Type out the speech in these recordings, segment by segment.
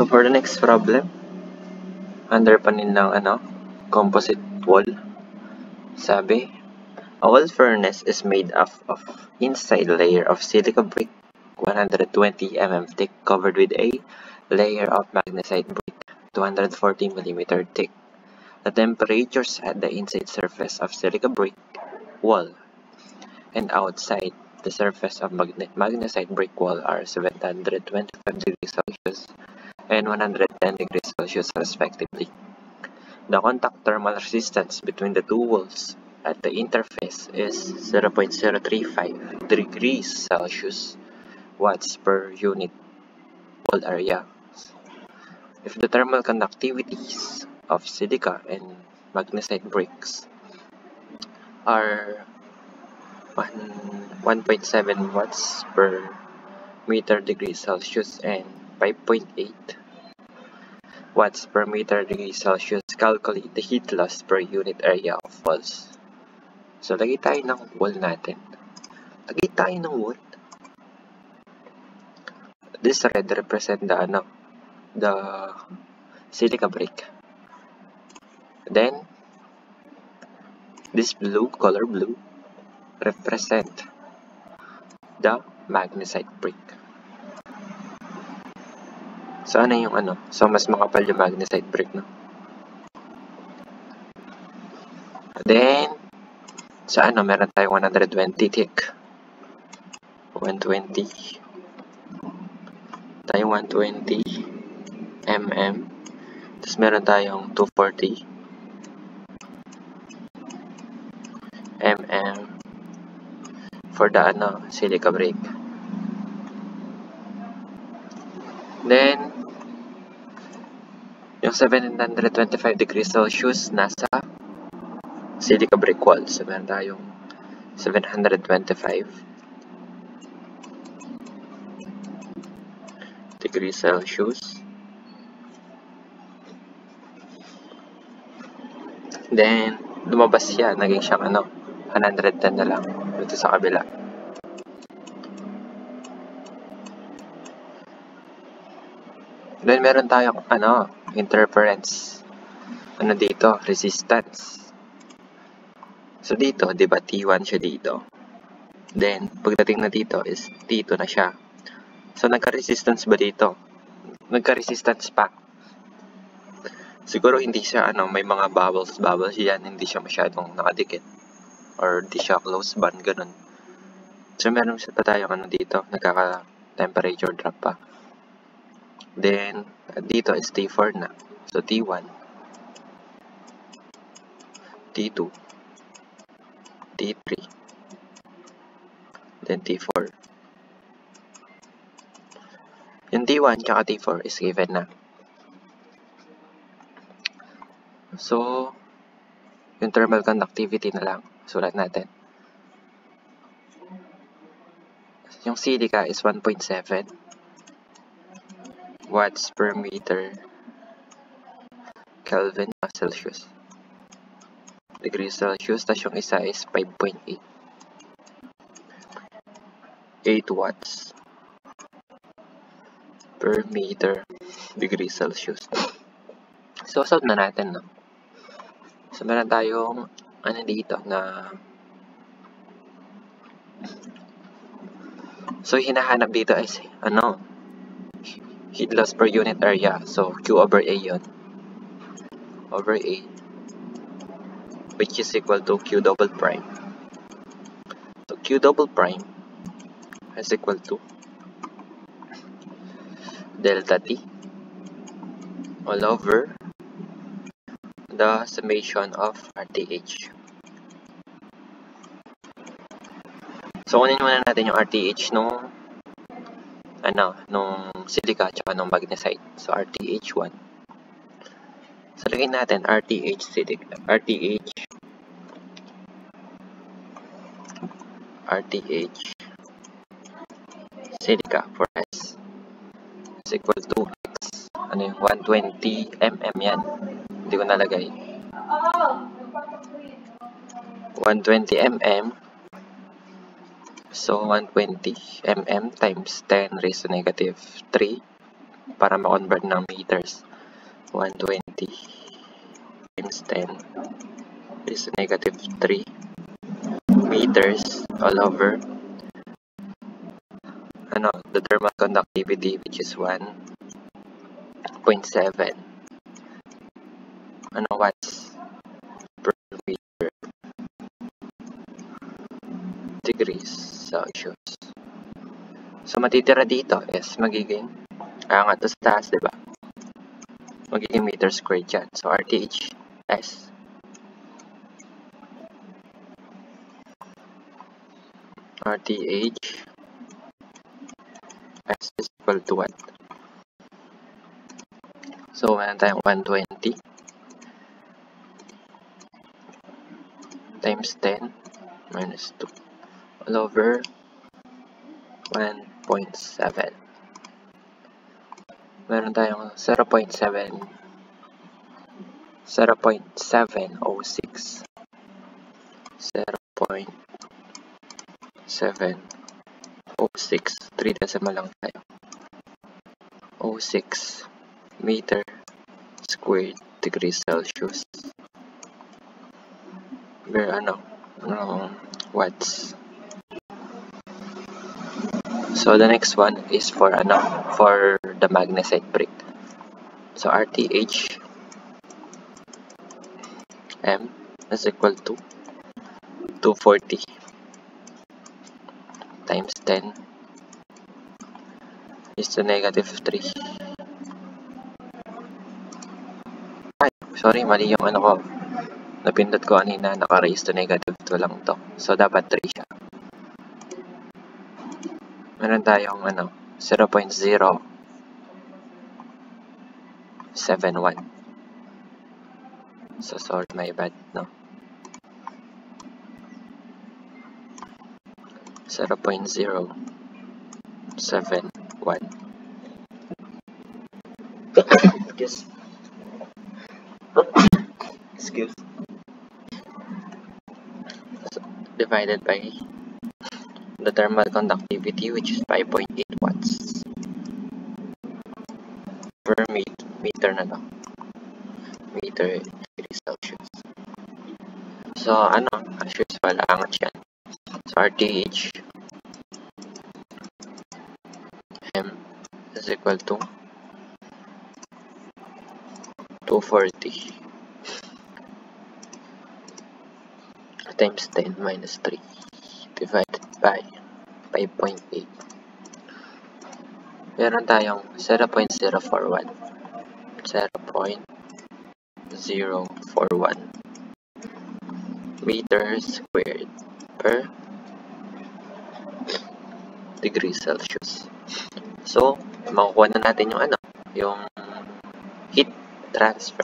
So for the next problem, under pa nilang composite wall. Sabi, a wall furnace is made up of inside layer of silica brick 120 mm thick covered with a layer of magnesite brick 240 mm thick. The temperatures at the inside surface of silica brick wall and outside the surface of magnesite brick wall are 725 degrees Celsius and 110 degrees Celsius respectively. The contact thermal resistance between the two walls at the interface is 0.035 degrees Celsius watts per unit wall area. If the thermal conductivities of silica and magnesite bricks are 1.7 watts per meter degree Celsius and 5.8 watts per meter degree Celsius, calculate the heat loss per unit area of walls. So, lagay tayo ng wall natin. Lagay tayo ng wall. This red represent the silica brick. Then, this blue, color blue, represent the magnesite brick. So, ano yung So, mas makapal yung magnesite brick, no? Then, sa meron tayong 120 thick. 120. Tayong 120 mm. Tapos, meron tayong 240 mm for the silica brick. Then, yung 725 degrees Celsius nasa silica brick wall. So, meron tayong 725 degrees Celsius. Then, lumabas siya. Naging siyang 110 na lang dito sa kabila. Then, meron tayong interference. Dito? Resistance. So, dito, di ba, T1 siya dito. Then, pagdating na dito is T2 na siya. So, nagka-resistance ba dito? Nagka-resistance pa. Siguro hindi siya, may mga bubbles yan. Hindi siya masyadong nakadikit. Or di siya close band, ganun. So, meron siya pa tayong dito. Nagkaka-temperature drop pa. Then, dito is T4 na. So, T1, T2, T3, then T4. Yung T1 tsaka T4 is given na. So, yung thermal conductivity na lang. Sulat natin. Yung silica is 1.7 watts per meter Kelvin Celsius. Degrees Celsius. Tapos yung isa is 5.8. 8 watts per meter degree Celsius. So, solve na natin, no? So, meron tayong dito na so, hinahanap dito is heat loss per unit area. So, Q over A yun. Over A, which is equal to Q double prime. So, Q double prime is equal to delta T all over the summation of RTH. So, kunin muna natin yung RTH nung silica tsaka nung magnesite. So, RTH1. So, lagyan natin RTH silica. RTH silica for S is equal to X. 120 mm yan. Hindi ko nalagay. 120 mm. So, 120 mm times 10 raised to negative 3 para ma-convert ng meters. 120 times 10 is negative 3 meters all over the thermal conductivity, which is 1.7 watts per meter degrees Celsius. So matitira dito is magiging angat to sa taas, diba? Magiging meter squared dyan. So RTH S is equal to what? So meron tayong 120 times 10 minus 2 all over 1.7. Meron tayong 0.706 0.706 3 decimal lang tayo, 06 meter squared degrees Celsius per watts. So the next one is for the magnesite brick. So RTH M is equal to 240 times 10 is to negative 3. Ay, sorry, mali yung ko. Napindot ko kanina, naka-raise to negative 2 lang to. So dapat 3 siya. Meron tayong 0.071. So sorry, my bad, no? 0.071. Excuse. So, divided by the thermal conductivity, which is 5.8 watts per meter meter degree Celsius. So as usual, angat yan. So RTH M is equal to 240 times 10 minus 3 divided by 5.8. Meron tayong 0.041 meters squared per degree Celsius. So makukuha na natin yung heat transfer,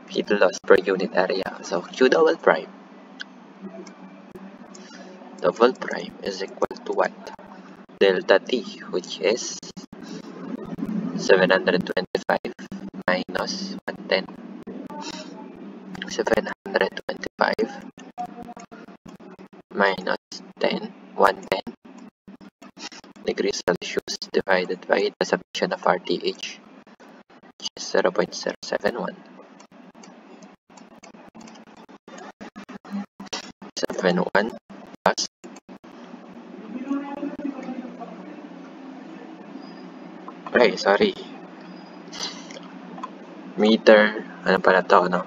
heat loss per unit area. So Q double prime is equal to what? Delta T, which is 725 minus 110. 725 minus 10, 110 degrees Celsius divided by the summation of RTH, which is 0.071. 71 plus sorry. Meter, pala to,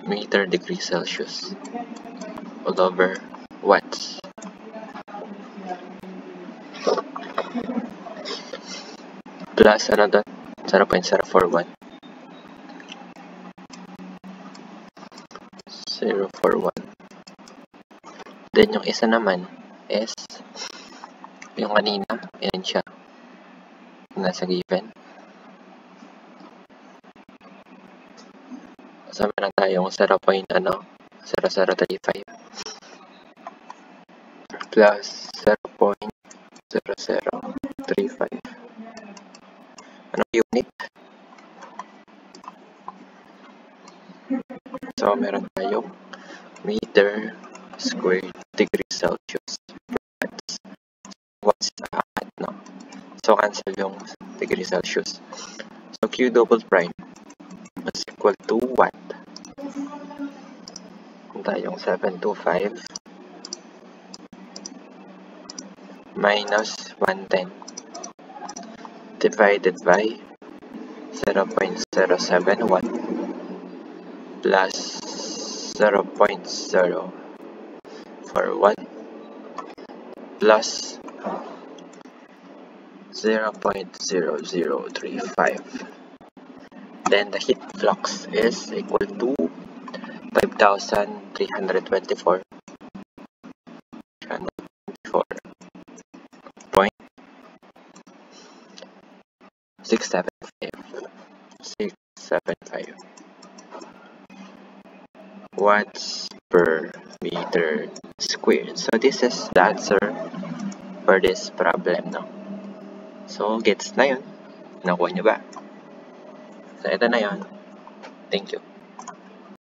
meter degree Celsius all over watts. Plus 0.041. 0.41. Then yung isa naman is yung kanina, yan siya. Nasa given. So meron tayong 0.0035 plus 0.0035. Unit? So, meron tayong meter squared degree Celsius. What's that, no? So, cancel yung degree Celsius. So, Q double prime is equal to what? Kung tayong 725 minus 110 divided by 0.071 plus 0.041 plus 0.0035. Then the heat flux is equal to 5,324.675. Watts per meter squared. So this is the answer for this problem, no? So gets na yun. Nakuha nyo ba? So ito na yun. Thank you.